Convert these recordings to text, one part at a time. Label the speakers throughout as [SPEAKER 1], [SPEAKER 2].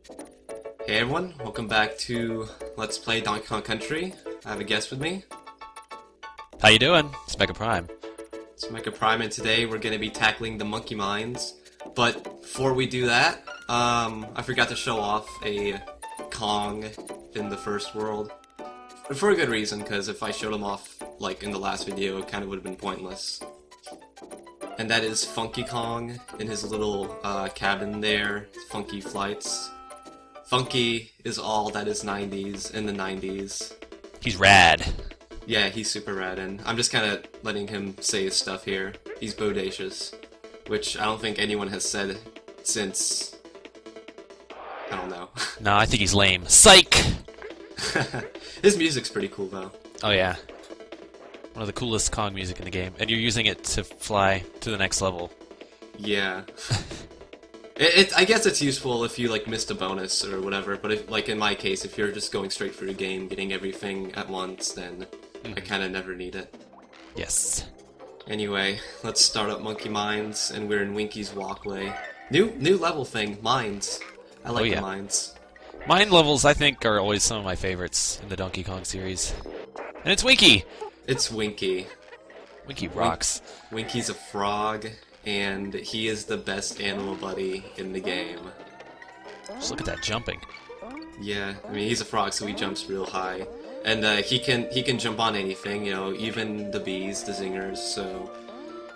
[SPEAKER 1] Hey everyone, welcome back to Let's Play Donkey Kong Country. I have a guest with me.
[SPEAKER 2] How you doing? It's Meccaprime.
[SPEAKER 1] It's Meccaprime, and today we're going to be tackling the monkey mines. But before we do that, I forgot to show off a Kong in the first world. For a good reason, because if I showed him off like in the last video, it kind of would have been pointless. And that is Funky Kong in his little cabin there, Funky Flights. Funky is all that is 90s in the 90s.
[SPEAKER 2] He's rad.
[SPEAKER 1] Yeah, he's super rad, and I'm just kind of letting him say his stuff here. He's bodacious, which I don't think anyone has said since... I don't know.
[SPEAKER 2] No, I think he's lame. Psych!
[SPEAKER 1] His music's pretty cool, though.
[SPEAKER 2] Oh yeah. One of the coolest Kong music in the game. And you're using it to fly to the next level.
[SPEAKER 1] Yeah. I guess it's useful if you like missed a bonus or whatever, but if, like in my case, if you're just going straight through the game, getting everything at once, then I kind of never need it.
[SPEAKER 2] Yes.
[SPEAKER 1] Anyway, let's start up Monkey Mines, and we're in Winky's Walkway. New level thing, mines. I like the mines.
[SPEAKER 2] Mine levels, I think, are always some of my favorites in the Donkey Kong series. And it's Winky!
[SPEAKER 1] It's Winky.
[SPEAKER 2] Winky rocks.
[SPEAKER 1] Winky's a frog, and he is the best animal buddy in the game.
[SPEAKER 2] Just look at that jumping.
[SPEAKER 1] Yeah, I mean, he's a frog, so he jumps real high. And he can jump on anything, you know, even the bees, the zingers, so...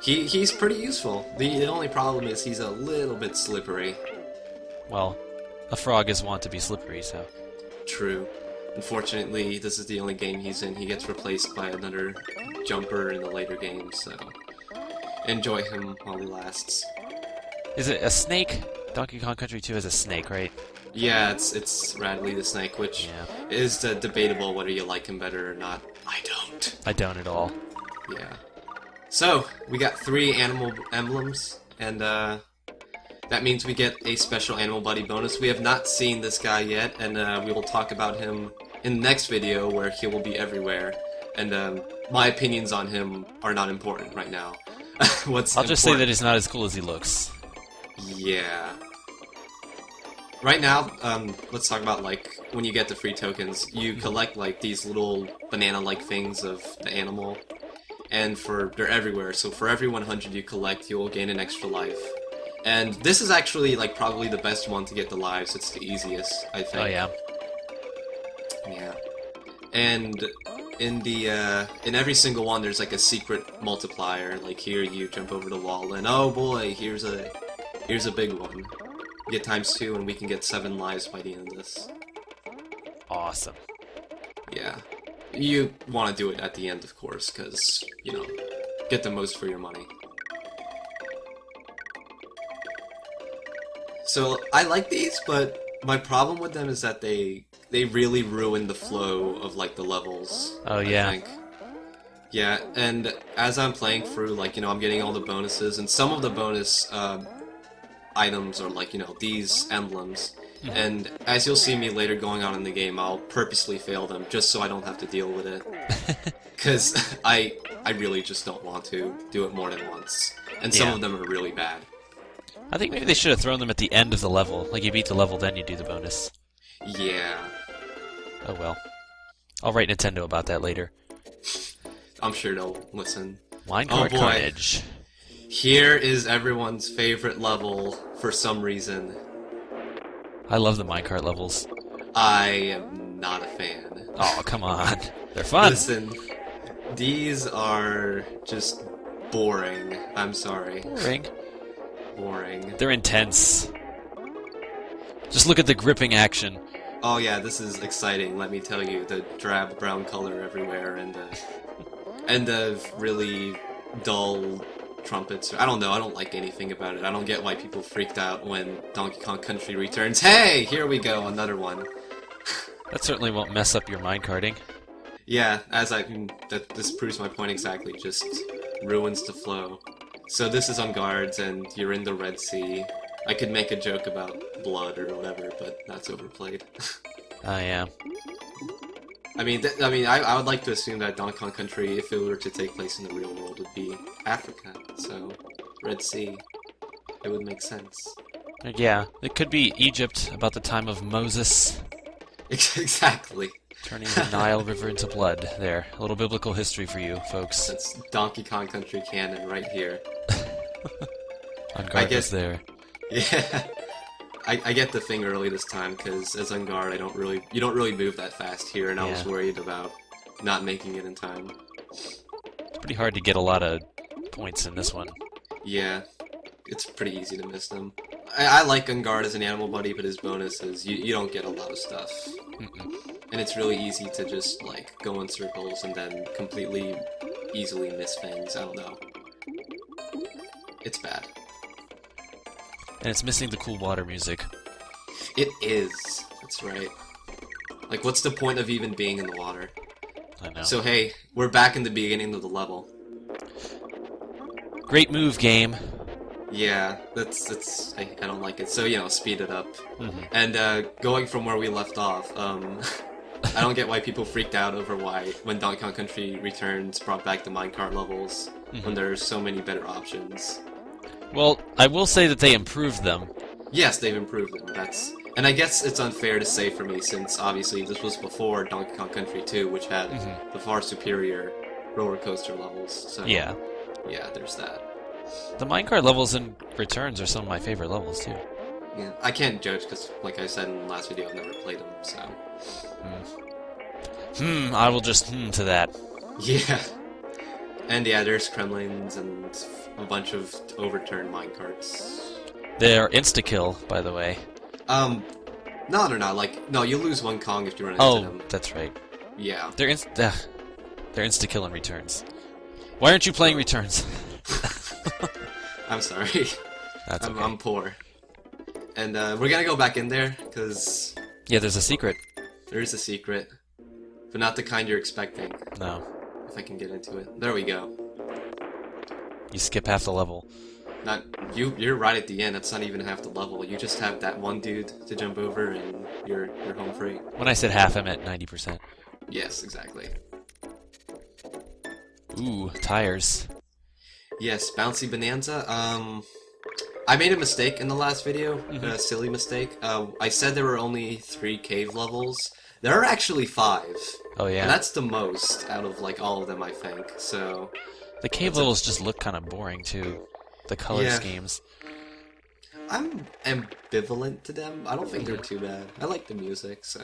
[SPEAKER 1] He's pretty useful. The only problem is he's a little bit slippery.
[SPEAKER 2] Well, a frog is wont to be slippery, so...
[SPEAKER 1] True. Unfortunately, this is the only game he's in. He gets replaced by another jumper in the later games, so... enjoy him while he lasts.
[SPEAKER 2] Is it a snake? Donkey Kong Country 2 is a snake, right?
[SPEAKER 1] Yeah, it's Radley the Snake, which is debatable whether you like him better or not. I don't.
[SPEAKER 2] I don't at all.
[SPEAKER 1] Yeah. So, we got 3 animal emblems, and that means we get a special animal buddy bonus. We have not seen this guy yet, and we will talk about him in the next video where he will be everywhere. And my opinions on him are not important right now. I'll
[SPEAKER 2] just say that he's not as cool as he looks.
[SPEAKER 1] Yeah. Right now, let's talk about, like, when you get the free tokens, you collect, like, these little banana-like things of the animal, and they're everywhere, so for every 100 you collect, you will gain an extra life. And this is actually, like, probably the best one to get the lives. It's the easiest, I think.
[SPEAKER 2] Oh, yeah.
[SPEAKER 1] Yeah. And in every single one, there's, like, a secret multiplier. Like, here you jump over the wall, and oh boy, here's a big one. We get ×2, and we can get 7 lives by the end of this.
[SPEAKER 2] Awesome.
[SPEAKER 1] Yeah. You want to do it at the end, of course, because, you know, get the most for your money. So, I like these, but my problem with them is that they really ruin the flow of, like, the levels.
[SPEAKER 2] Oh, yeah.
[SPEAKER 1] I think. Yeah, and as I'm playing through, like, you know, I'm getting all the bonuses, and some of the bonus, items are like, you know, these emblems. And as you'll see me later going on in the game, I'll purposely fail them just so I don't have to deal with it. Because I really just don't want to do it more than once. And some of them are really bad.
[SPEAKER 2] I think maybe they should have thrown them at the end of the level. Like, you beat the level, then you do the bonus.
[SPEAKER 1] Yeah.
[SPEAKER 2] Oh well. I'll write Nintendo about that later.
[SPEAKER 1] I'm sure they'll listen.
[SPEAKER 2] Minecart Carnage.
[SPEAKER 1] Here is everyone's favorite level for some reason.
[SPEAKER 2] I love the minecart levels.
[SPEAKER 1] I am not a fan.
[SPEAKER 2] Oh, come on. They're fun.
[SPEAKER 1] Listen, these are just boring. I'm sorry.
[SPEAKER 2] Boring.
[SPEAKER 1] Boring.
[SPEAKER 2] They're intense. Just look at the gripping action.
[SPEAKER 1] Oh yeah, this is exciting, let me tell you. The drab brown color everywhere, and the really dull trumpets. I don't know, I don't like anything about it. I don't get why people freaked out when Donkey Kong Country returns. Hey! Here we go, another one.
[SPEAKER 2] That certainly won't mess up your minecarting.
[SPEAKER 1] Yeah, this proves my point exactly, just ruins the flow. So this is Ongard, and you're in the Red Sea. I could make a joke about blood or whatever, but that's overplayed.
[SPEAKER 2] Oh, yeah.
[SPEAKER 1] I I would like to assume that Donkey Kong Country, if it were to take place in the real world, would be Africa. So, Red Sea. It would make sense.
[SPEAKER 2] Yeah, it could be Egypt about the time of Moses
[SPEAKER 1] Exactly.
[SPEAKER 2] turning the Nile River into blood. There, a little biblical history for you, folks.
[SPEAKER 1] That's Donkey Kong Country canon right here.
[SPEAKER 2] Ongard was there.
[SPEAKER 1] Yeah. I get the thing early this time because as Ongard, you don't really move that fast here, and I was worried about not making it in time.
[SPEAKER 2] It's pretty hard to get a lot of points in this one.
[SPEAKER 1] Yeah, it's pretty easy to miss them. I like Ongard as an animal buddy, but his bonus is you don't get a lot of stuff. And it's really easy to just, like, go in circles and then completely easily miss things. I don't know. It's bad.
[SPEAKER 2] And it's missing the cool water music.
[SPEAKER 1] It is. That's right. Like, what's the point of even being in the water?
[SPEAKER 2] I know.
[SPEAKER 1] So, hey, we're back in the beginning of the level.
[SPEAKER 2] Great move, game.
[SPEAKER 1] Yeah, I don't like it. So, you know, speed it up. And going from where we left off, I don't get why people freaked out over when Donkey Kong Country Returns brought back the minecart levels when there's so many better options.
[SPEAKER 2] Well, I will say that they improved them.
[SPEAKER 1] Yes, they've improved them. And I guess it's unfair to say for me since obviously this was before Donkey Kong Country 2, which had the far superior roller coaster levels. So
[SPEAKER 2] yeah,
[SPEAKER 1] there's that.
[SPEAKER 2] The minecart levels in Returns are some of my favorite levels too.
[SPEAKER 1] Yeah, I can't judge because, like I said in the last video, I've never played them. So.
[SPEAKER 2] I will just to that.
[SPEAKER 1] Yeah. And yeah, there's Kremlins and a bunch of overturned minecarts.
[SPEAKER 2] They're insta-kill, by the way.
[SPEAKER 1] No, they're not. Like, no, you lose one Kong if you run into them.
[SPEAKER 2] Oh, that's right.
[SPEAKER 1] Yeah.
[SPEAKER 2] They're insta-kill in Returns. Why aren't you playing Returns?
[SPEAKER 1] I'm sorry.
[SPEAKER 2] That's okay.
[SPEAKER 1] I'm poor. And we're gonna go back in there, because...
[SPEAKER 2] Yeah, there's a secret.
[SPEAKER 1] There is a secret. But not the kind you're expecting.
[SPEAKER 2] No.
[SPEAKER 1] If I can get into it. There we go.
[SPEAKER 2] You skip half the level.
[SPEAKER 1] You're right at the end. That's not even half the level. You just have that one dude to jump over, and you're home free.
[SPEAKER 2] When I said half, I meant 90%.
[SPEAKER 1] Yes, exactly.
[SPEAKER 2] Ooh, tires.
[SPEAKER 1] Yes, Bouncy Bonanza. I made a mistake in the last video. A silly mistake. I said there were only 3 cave levels. There are actually 5.
[SPEAKER 2] Oh yeah.
[SPEAKER 1] And that's the most out of like all of them, I think. So.
[SPEAKER 2] The cave levels just look kind of boring too. The color schemes.
[SPEAKER 1] I'm ambivalent to them. I don't think they're too bad. I like the music, so.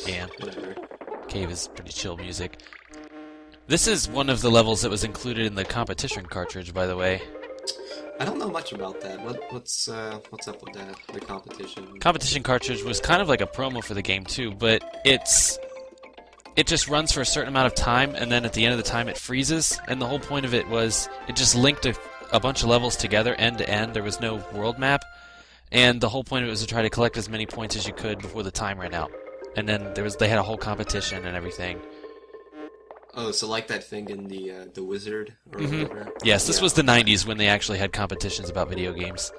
[SPEAKER 2] Yeah.
[SPEAKER 1] Whatever.
[SPEAKER 2] Cave is pretty chill music. This is one of the levels that was included in the competition cartridge, by the way.
[SPEAKER 1] I don't know much about that. What's up with that? The competition.
[SPEAKER 2] Competition cartridge was kind of like a promo for the game too, but it just runs for a certain amount of time, and then at the end of the time it freezes. And the whole point of it was it just linked a bunch of levels together, end to end. There was no world map, and the whole point of it was to try to collect as many points as you could before the time ran out. And then they had a whole competition and everything.
[SPEAKER 1] Oh, so like that thing in the Wizard or whatever?
[SPEAKER 2] Yes, this was the 90s when they actually had competitions about video games.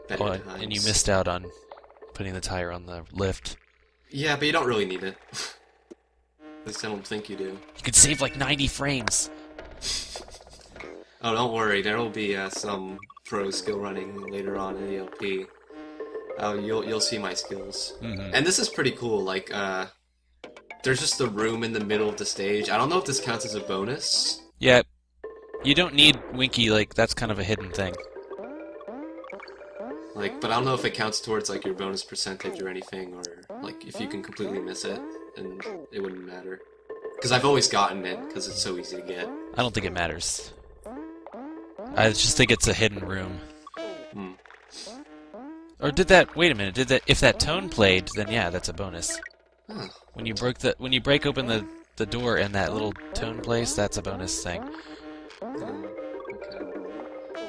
[SPEAKER 2] And you missed out on putting the tire on the lift.
[SPEAKER 1] Yeah, but you don't really need it. At least I don't think you do.
[SPEAKER 2] You could save like 90 frames.
[SPEAKER 1] Oh, don't worry. There will be some pro skill running later on in the LP. Oh, you'll see my skills. And this is pretty cool. Like, there's just a room in the middle of the stage. I don't know if this counts as a bonus.
[SPEAKER 2] Yeah, you don't need Winky. Like, that's kind of a hidden thing.
[SPEAKER 1] Like, but I don't know if it counts towards like your bonus percentage or anything, or like if you can completely miss it, and it wouldn't matter. Because I've always gotten it because it's so easy to get.
[SPEAKER 2] I don't think it matters. I just think it's a hidden room. Or did that? Wait a minute. Did that? If that tone played, then yeah, that's a bonus.
[SPEAKER 1] Huh.
[SPEAKER 2] When you break open the door and that little tone plays, that's a bonus thing.
[SPEAKER 1] Okay.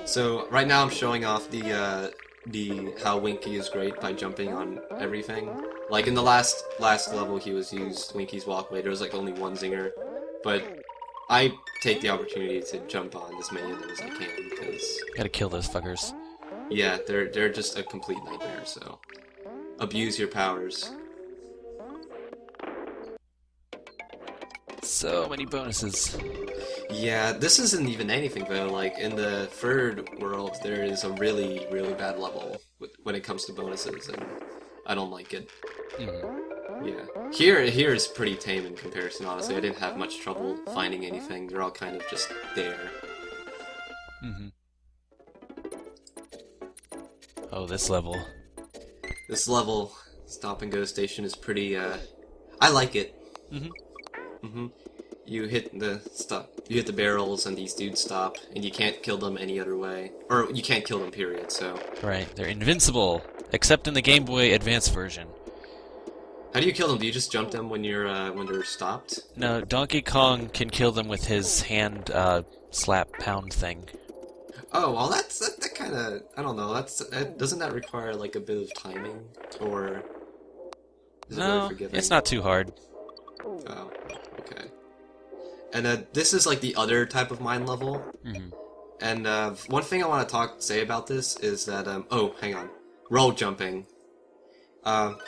[SPEAKER 1] So right now I'm showing off the how Winky is great by jumping on everything. Like in the last level, he used Winky's Walkway. There was like only one zinger, but I take the opportunity to jump on as many of them as I can because
[SPEAKER 2] gotta kill those fuckers.
[SPEAKER 1] Yeah, they're just a complete nightmare. So abuse your powers.
[SPEAKER 2] So many bonuses.
[SPEAKER 1] Yeah, this isn't even anything though. Like in the third world, there is a really, really bad level when it comes to bonuses, and I don't like it. Yeah, here is pretty tame in comparison. Honestly, I didn't have much trouble finding anything. They're all kind of just there.
[SPEAKER 2] Oh, this level.
[SPEAKER 1] This level, Stop and Go Station, is pretty. I like it. You hit the barrels, and these dudes stop, and you can't kill them any other way, or you can't kill them. Period. So.
[SPEAKER 2] Right, they're invincible, except in the Game Boy Advance version.
[SPEAKER 1] How do you kill them? Do you just jump them when they're stopped?
[SPEAKER 2] No, Donkey Kong can kill them with his hand slap pound thing.
[SPEAKER 1] Oh, well, that kind of, I don't know. Doesn't that require like a bit of timing, or is it really forgiving?
[SPEAKER 2] It's not too hard.
[SPEAKER 1] Oh, okay. And this is like the other type of mine level. And one thing I want to say about this is that oh, hang on, roll jumping.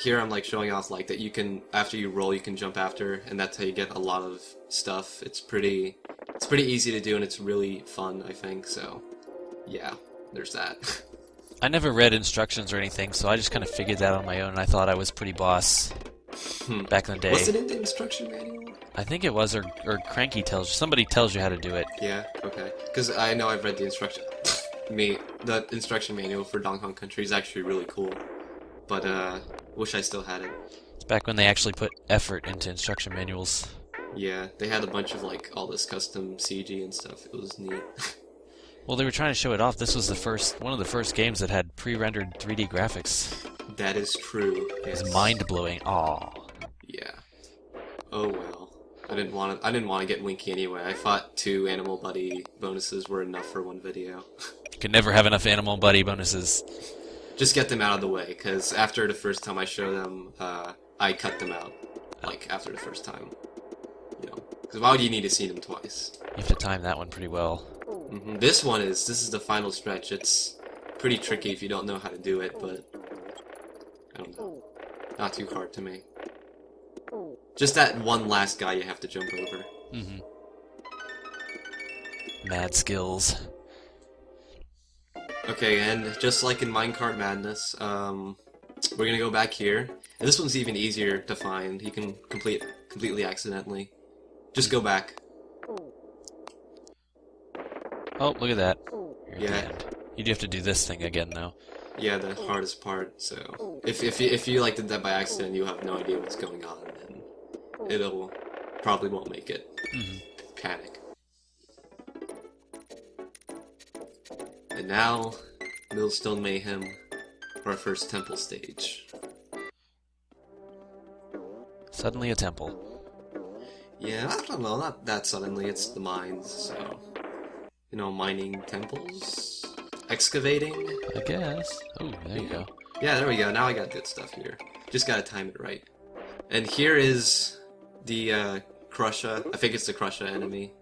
[SPEAKER 1] Here I'm like showing off like that you can, after you roll, you can jump after, and that's how you get a lot of stuff. It's pretty easy to do, and it's really fun, I think. So, yeah, there's that.
[SPEAKER 2] I never read instructions or anything, so I just kind of figured that on my own, and I thought I was pretty boss back in the day.
[SPEAKER 1] Was it in the instruction manual?
[SPEAKER 2] I think it was, or Cranky tells you. Somebody tells you how to do it.
[SPEAKER 1] Yeah, okay. Because I know I've read the instruction. The instruction manual for Donkey Kong Country is actually really cool. But, wish I still had it.
[SPEAKER 2] It's back when they actually put effort into instruction manuals.
[SPEAKER 1] Yeah, they had a bunch of, like, all this custom CG and stuff. It was neat.
[SPEAKER 2] Well, they were trying to show it off. This was one of the first games that had pre-rendered 3D graphics.
[SPEAKER 1] That is true.
[SPEAKER 2] Yes. It was mind-blowing. Aw.
[SPEAKER 1] Yeah. Oh well. I didn't want to get Winky anyway. I thought 2 Animal Buddy bonuses were enough for one video.
[SPEAKER 2] You can never have enough Animal Buddy bonuses.
[SPEAKER 1] Just get them out of the way, because after the first time I show them, I cut them out. Like, after the first time. You know, because why would you need to see them twice?
[SPEAKER 2] You have to time that one pretty well.
[SPEAKER 1] This is the final stretch. It's pretty tricky if you don't know how to do it, but I don't know. Not too hard to me. Just that one last guy you have to jump over.
[SPEAKER 2] Mad skills.
[SPEAKER 1] Okay, and just like in Minecart Madness, we're gonna go back here. And this one's even easier to find. You can complete completely accidentally. Just go back.
[SPEAKER 2] Oh, look at that.
[SPEAKER 1] Yeah.
[SPEAKER 2] You do have to do this thing again, though.
[SPEAKER 1] Yeah, the hardest part. So if you like did that by accident, you have no idea what's going on, and it'll probably won't make it. Panic. And now, Milstone Mayhem, our first temple stage.
[SPEAKER 2] Suddenly a temple.
[SPEAKER 1] Yeah, I don't know, not that suddenly, it's the mines, so... You know, mining temples? Excavating?
[SPEAKER 2] I guess. Oh, there you go.
[SPEAKER 1] Yeah, there we go, now I got good stuff here. Just gotta time it right. And here is the, Crusher. I think it's the Crusher enemy.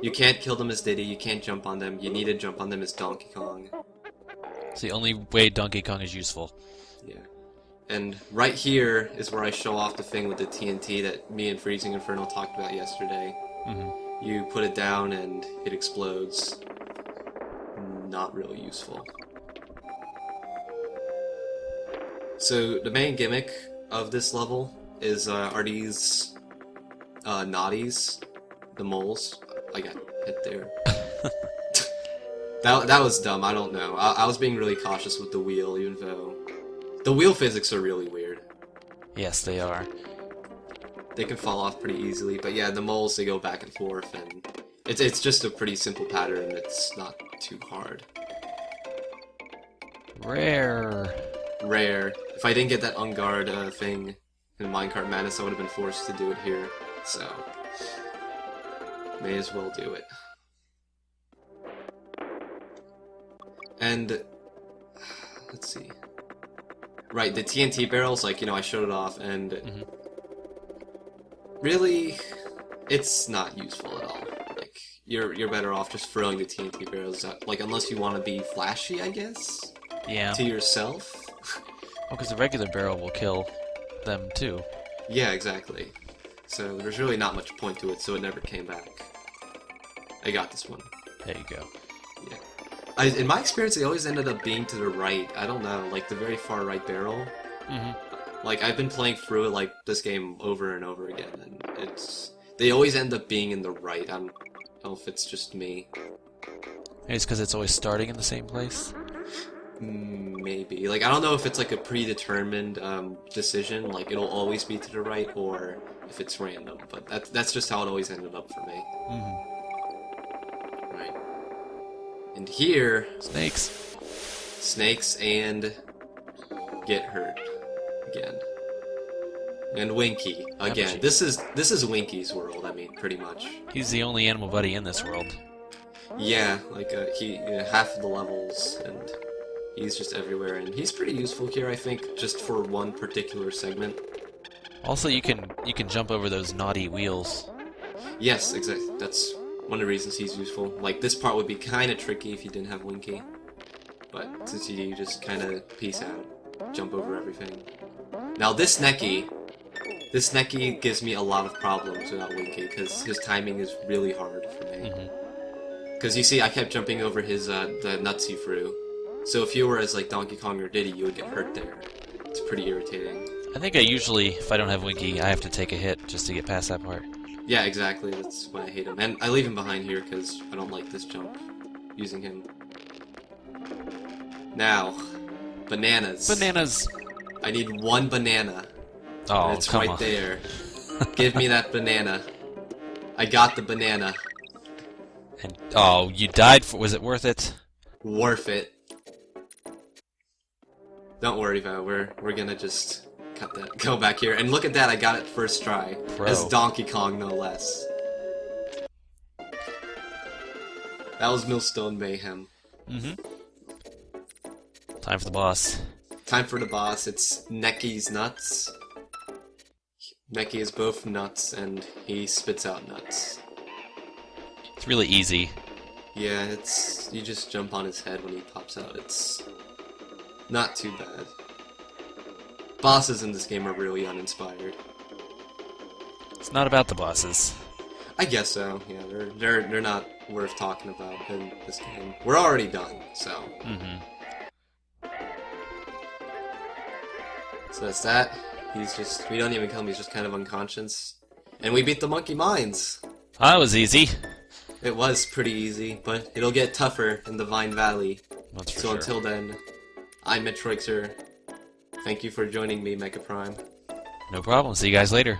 [SPEAKER 1] You can't kill them as Diddy, you can't jump on them, you need to jump on them as Donkey Kong.
[SPEAKER 2] It's the only way Donkey Kong is useful.
[SPEAKER 1] Yeah. And right here is where I show off the thing with the TNT that me and Freezing Inferno talked about yesterday. You put it down and it explodes. Not really useful. So the main gimmick of this level is are these naughties, the moles. I got hit there. That was dumb, I don't know. I was being really cautious with the wheel, even though... The wheel physics are really weird.
[SPEAKER 2] Yes, they are.
[SPEAKER 1] They can fall off pretty easily, but yeah, the moles, they go back and forth, and it's just a pretty simple pattern, it's not too hard.
[SPEAKER 2] Rare.
[SPEAKER 1] If I didn't get that Ongard thing in Minecart Madness, I would have been forced to do it here, so... May as well do it. And... Let's see... Right, the TNT barrels, like, you know, I showed it off, and... Really, it's not useful at all. Like, you're better off just throwing the TNT barrels out. Like, unless you want to be flashy, I guess?
[SPEAKER 2] Yeah.
[SPEAKER 1] To yourself?
[SPEAKER 2] Oh, because the regular barrel will kill them, too.
[SPEAKER 1] Yeah, exactly. so there's really not much point to it, so it never came back. I got this one.
[SPEAKER 2] There you go.
[SPEAKER 1] Yeah. In my experience, they always ended up being to the right. I don't know, like the very far right barrel. Like, I've been playing through it, like, this game over and over again, and they always end up being in the right. I don't know if it's just me.
[SPEAKER 2] Maybe it's because it's always starting in the same place?
[SPEAKER 1] Maybe. Like, I don't know if it's like a predetermined decision, like it'll always be to the right, or if it's random, but that's just how it always ended up for me. Right. And here...
[SPEAKER 2] Snakes.
[SPEAKER 1] Snakes and... get hurt. Again. And Winky. Again. This is Winky's world, I mean, pretty much.
[SPEAKER 2] He's the only animal buddy in this world.
[SPEAKER 1] Yeah, like, half of the levels, and he's just everywhere, and he's pretty useful here, I think, just for one particular segment.
[SPEAKER 2] Also, you can jump over those naughty wheels.
[SPEAKER 1] Yes, exactly. That's one of the reasons he's useful. Like, this part would be kind of tricky if you didn't have Winky, but since you just kind of peace out, jump over everything. Now, this Necky gives me a lot of problems without Winky, because his timing is really hard for me. Because you see, I kept jumping over his, the nuts he threw. So if you were as, like, Donkey Kong or Diddy, you would get hurt there. It's pretty irritating.
[SPEAKER 2] I think I usually, if I don't have Winky, I have to take a hit just to get past that part.
[SPEAKER 1] Yeah, exactly. That's why I hate him. And I leave him behind here because I don't like this jump using him. Now, bananas.
[SPEAKER 2] Bananas!
[SPEAKER 1] I need one banana.
[SPEAKER 2] Oh,
[SPEAKER 1] and it's
[SPEAKER 2] come
[SPEAKER 1] right
[SPEAKER 2] on.
[SPEAKER 1] there. Give me that banana. I got the banana.
[SPEAKER 2] And oh, you died for. Was it worth it?
[SPEAKER 1] Worth it. Don't worry, Val. We're gonna just cut that. Go back here and look at that. I got it first try.
[SPEAKER 2] Pro.
[SPEAKER 1] As Donkey Kong, no less. That was Milstone Mayhem.
[SPEAKER 2] Time for the boss.
[SPEAKER 1] Time for the boss. It's Necky's nuts. Necky is both nuts, and he spits out nuts.
[SPEAKER 2] It's really easy.
[SPEAKER 1] Yeah, it's... you just jump on his head when he pops out. It's not too bad. Bosses in this game are really uninspired.
[SPEAKER 2] It's not about the bosses.
[SPEAKER 1] I guess so. Yeah, they're not worth talking about in this game. We're already done, so. So that's that. He's just... we don't even kill him. He's just kind of unconscious. And we beat the monkey mines.
[SPEAKER 2] That was easy.
[SPEAKER 1] It was pretty easy, but it'll get tougher in the Vine Valley.
[SPEAKER 2] That's for
[SPEAKER 1] So
[SPEAKER 2] sure.
[SPEAKER 1] until then, I'm Metroixer. Thank you for joining me, Meccaprime.
[SPEAKER 2] No problem. See you guys later.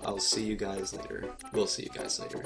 [SPEAKER 1] I'll see you guys later. We'll see you guys later.